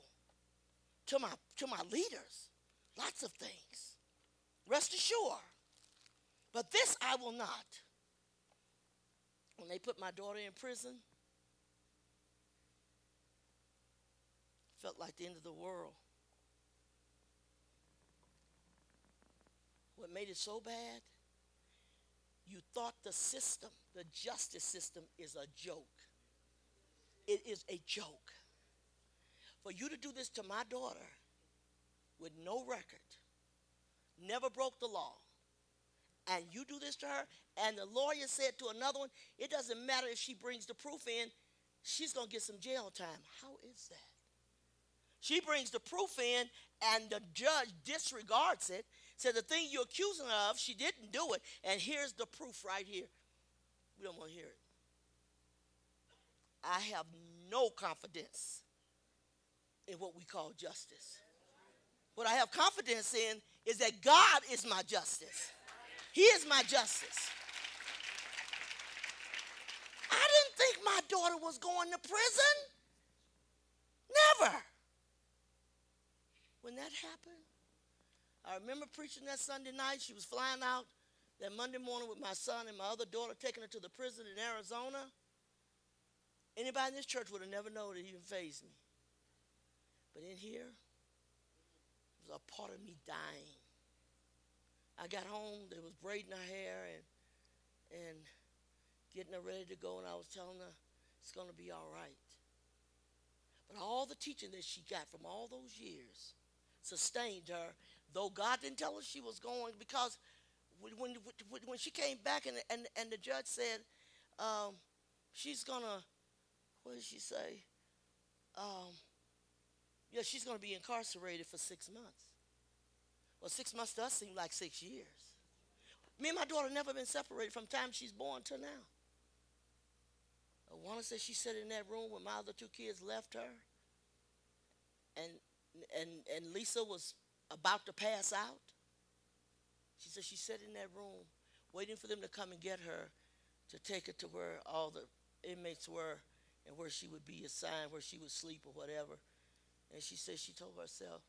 to my leaders. Lots of things. Rest assured. But this I will not. When they put my daughter in prison, felt like the end of the world. What made it so bad? You thought the system, the justice system, is a joke. It is a joke. For you to do this to my daughter with no record, never broke the law, and you do this to her, and the lawyer said to another one, it doesn't matter if she brings the proof in, she's going to get some jail time. How is that? She brings the proof in, and the judge disregards it, said the thing you're accusing her of, she didn't do it, and here's the proof right here. We don't want to hear it. I have no confidence in what we call justice. What I have confidence in is that God is my justice. He is my justice. I didn't think my daughter was going to prison. Never. When that happened, I remember preaching that Sunday night. She was flying out that Monday morning with my son and my other daughter, taking her to the prison in Arizona. Anybody in this church would have never known it even fazed me. But in here, it was a part of me dying. I got home, they was braiding her hair and getting her ready to go, and I was telling her, it's going to be all right. But all the teaching that she got from all those years sustained her, though God didn't tell her she was going, because when she came back and the judge said, she's going to, what did she say? Yeah, she's going to be incarcerated for 6 months. Well, 6 months does seem like 6 years. Me and my daughter never been separated from the time she's born till now. I want to say she sat in that room when my other 2 kids left her, and Lisa was about to pass out. She said she sat in that room waiting for them to come and get her to take her to where all the inmates were and where she would be assigned, where she would sleep or whatever. And she said she told herself,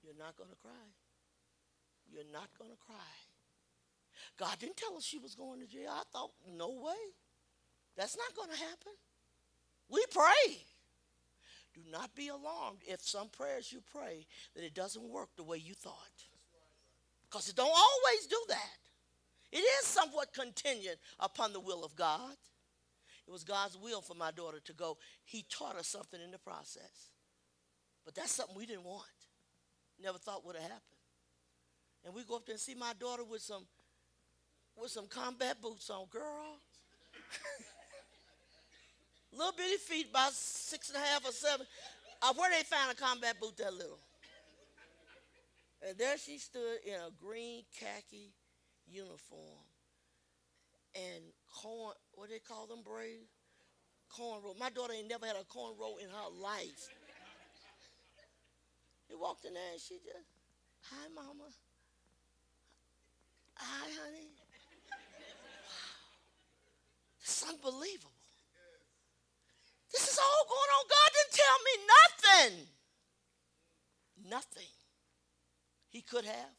you're not going to cry. You're not going to cry. God didn't tell us she was going to jail. I thought, no way. That's not going to happen. We pray. Do not be alarmed if some prayers you pray that it doesn't work the way you thought. Because it don't always do that. It is somewhat contingent upon the will of God. It was God's will for my daughter to go. He taught us something in the process. But that's something we didn't want. Never thought would have happened. And we go up there and see my daughter with some combat boots on. Girl. Little bitty feet, about 6.5 or 7. Where they found a combat boot that little? And there she stood in a green khaki uniform and what they call them braids? Cornrow. My daughter ain't never had a cornrow in her life. He walked in there and she just, hi, mama. Hi, honey. Wow. It's unbelievable. This is all going on. God didn't tell me nothing. Nothing. He could have.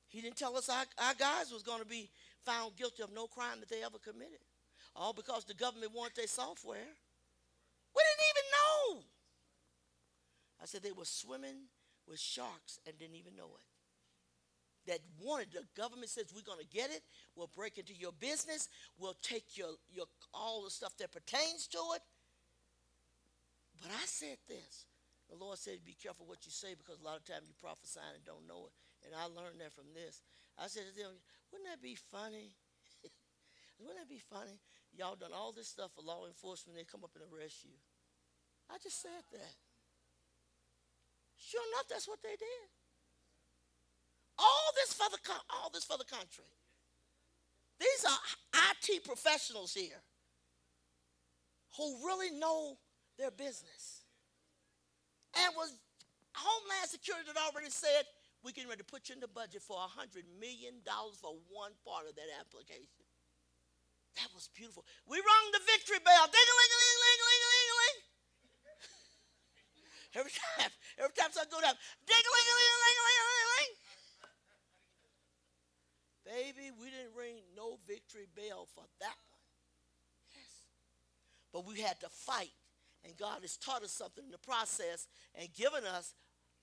He didn't tell us our guys was going to be found guilty of no crime that they ever committed. All because the government wanted their software. We didn't even know. I said they were swimming with sharks and didn't even know it. that wanted, the government says we're going to get it, we'll break into your business, we'll take your all the stuff that pertains to it. But I said this. The Lord said, be careful what you say, because a lot of times you prophesy and don't know it. And I learned that from this. I said to them, wouldn't that be funny? Wouldn't that be funny? Y'all done all this stuff for law enforcement, they come up and arrest you. I just said that. Sure enough, that's what they did. All this for the country. These are IT professionals here who really know their business. And was Homeland Security that already said, we're getting ready to put you in the budget for $100 million for one part of that application. That was beautiful. We rung the victory bell. Ding-a-ling-a-ling-ling-ling-ling-ling. Every time I go down, ding-a-ling-a-ling-ling-ling-ling-ling. Baby, we didn't ring no victory bell for that one. Yes. But we had to fight. And God has taught us something in the process and given us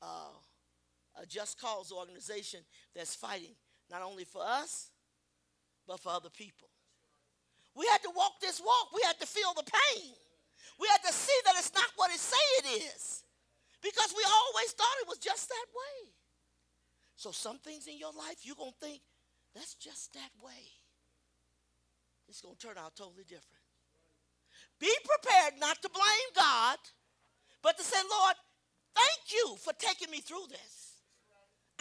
a just cause organization that's fighting not only for us, but for other people. We had to walk this walk. We had to feel the pain. We had to see that it's not what it say it is, because we always thought it was just that way. So some things in your life, you're going to think, that's just that way. It's going to turn out totally different. Be prepared not to blame God, but to say, Lord, thank you for taking me through this.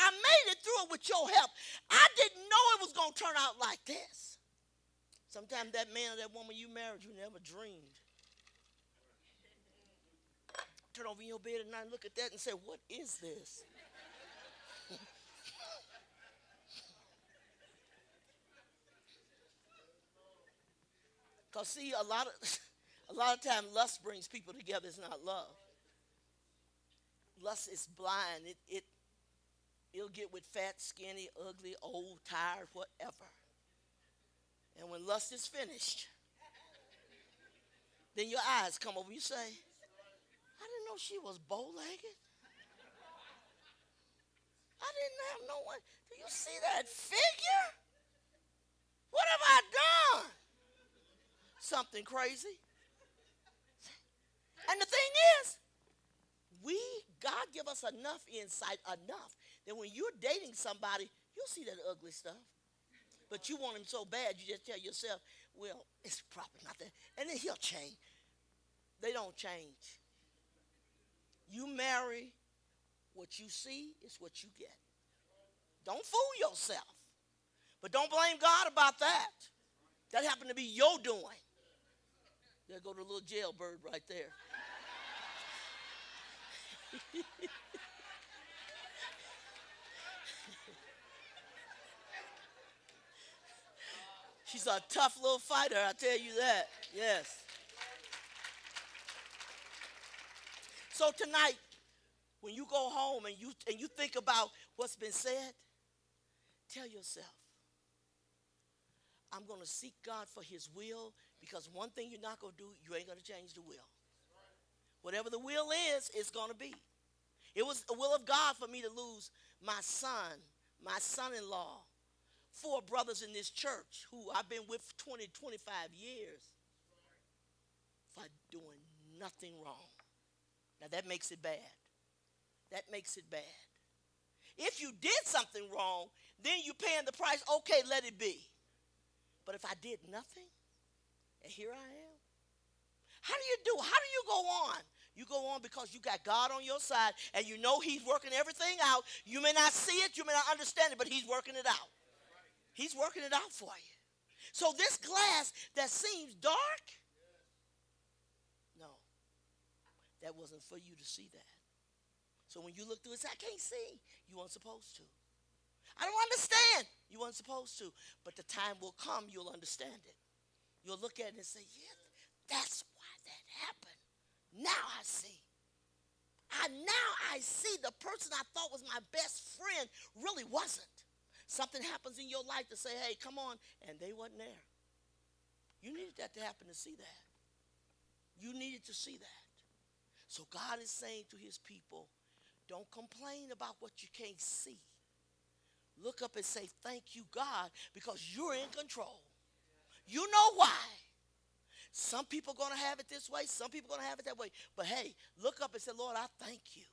I made it through it with your help. I didn't know it was going to turn out like this. Sometimes that man or that woman you married, you never dreamed. Turn over in your bed at night and look at that and say, what is this? Because see, a lot of time lust brings people together. It's not love. Lust is blind. It'll get with fat, skinny, ugly, old, tired, whatever. And when lust is finished, then your eyes come over. You say, I didn't know she was bow-legged. I didn't have no one. Do you see that figure? What have I done? Something crazy. And the thing is, God give us enough insight, enough, that when you're dating somebody, you'll see that ugly stuff. But you want him so bad, you just tell yourself, well, it's probably not that. And then he'll change. They don't change. You marry, what you see is what you get. Don't fool yourself. But don't blame God about that. That happened to be your doing. There go the little jailbird right there. She's a tough little fighter, I tell you that. Yes. So tonight, when you go home and you think about what's been said, tell yourself, I'm going to seek God for his will, because one thing you're not going to do, you ain't going to change the will. Whatever the will is, it's going to be. It was the will of God for me to lose my son-in-law, 4 brothers in this church who I've been with for 20, 25 years for doing nothing wrong. Now that makes it bad. That makes it bad. If you did something wrong, then you're paying the price. Okay, let it be. But if I did nothing, and here I am, how do you go on? You go on because you got God on your side, and you know he's working everything out. You may not see it, you may not understand it, but he's working it out. He's working it out for you. So this glass that seems dark, no, that wasn't for you to see that. So when you look through it, say, I can't see. You weren't supposed to. I don't understand. You weren't supposed to. But the time will come, you'll understand it. You'll look at it and say, yeah, that's why that happened. Now I see. Now I see the person I thought was my best friend really wasn't. Something happens in your life to say, hey, come on, and they wasn't there. You needed that to happen to see that. You needed to see that. So God is saying to his people, don't complain about what you can't see. Look up and say, thank you, God, because you're in control. You know why. Some people are going to have it this way. Some people are going to have it that way. But hey, look up and say, Lord, I thank you.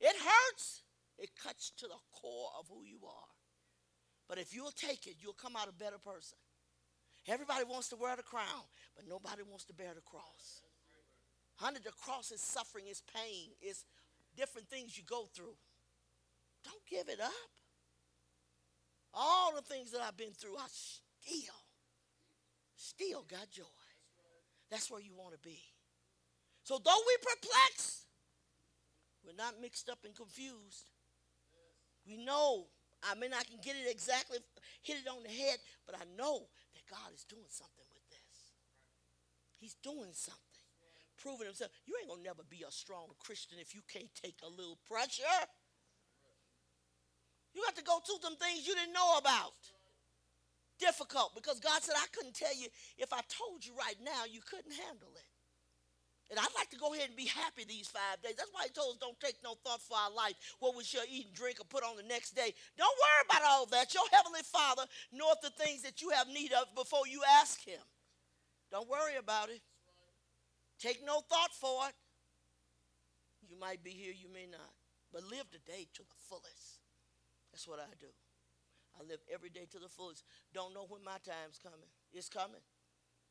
It hurts. It cuts to the core of who you are. But if you'll take it, you'll come out a better person. Everybody wants to wear the crown, but nobody wants to bear the cross. Honey, the cross is suffering, is pain, is different things you go through. Don't give it up. All the things that I've been through, I still got joy. That's where you want to be. So though we perplexed, we're not mixed up and confused. We know, I mean, I can get it exactly, hit it on the head, but I know that God is doing something with this. He's doing something, proving himself. You ain't going to never be a strong Christian if you can't take a little pressure. You have to go through some things you didn't know about. Difficult, because God said, I couldn't tell you, if I told you right now, you couldn't handle it. And I'd like to go ahead and be happy these 5 days. That's why he told us don't take no thought for our life, what we shall eat and drink or put on the next day. Don't worry about all that. Your heavenly Father knoweth the things that you have need of before you ask him. Don't worry about it. Take no thought for it. You might be here, you may not. But live the day to the fullest. That's what I do. I live every day to the fullest. Don't know when my time's coming. It's coming.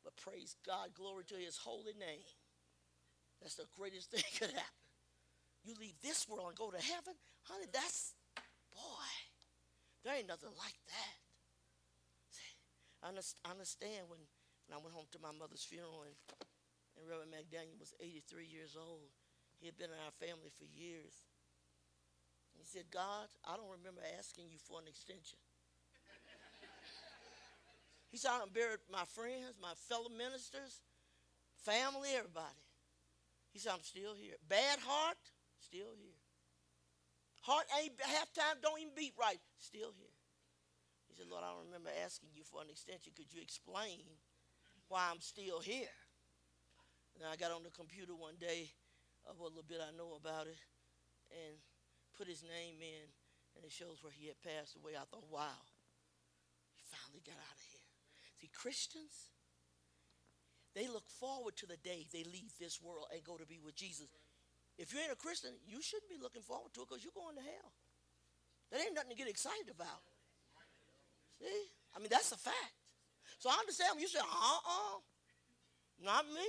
But praise God, glory to his holy name. That's the greatest thing that could happen. You leave this world and go to heaven, honey, that's, boy, there ain't nothing like that. See, I understand when I went home to my mother's funeral and Reverend McDaniel was 83 years old. He had been in our family for years. He said, God, I don't remember asking you for an extension. He said, I done buried my friends, my fellow ministers, family, everybody. He said, I'm still here. Bad heart, still here. Heart ain't half time, don't even beat right, still here. He said, Lord, I don't remember asking you for an extension. Could you explain why I'm still here? And I got on the computer one day of what little bit I know about it and put his name in, and it shows where he had passed away. I thought, wow, he finally got out of here. See, Christians, they look forward to the day they leave this world and go to be with Jesus. If you ain't a Christian, you shouldn't be looking forward to it because you're going to hell. That ain't nothing to get excited about. See? I mean, that's a fact. So I understand when you say, not me.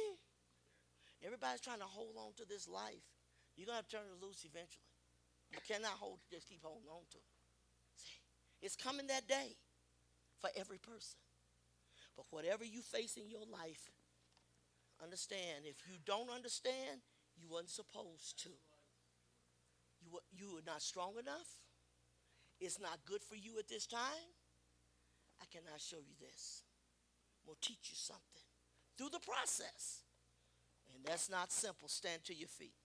Everybody's trying to hold on to this life. You're going to have to turn it loose eventually. You cannot just keep holding on to it. See? It's coming that day for every person. But whatever you face in your life, understand, if you don't understand, you wasn't supposed to. You are not strong enough. It's not good for you at this time. I cannot show you this. We'll teach you something through the process. And that's not simple. Stand to your feet.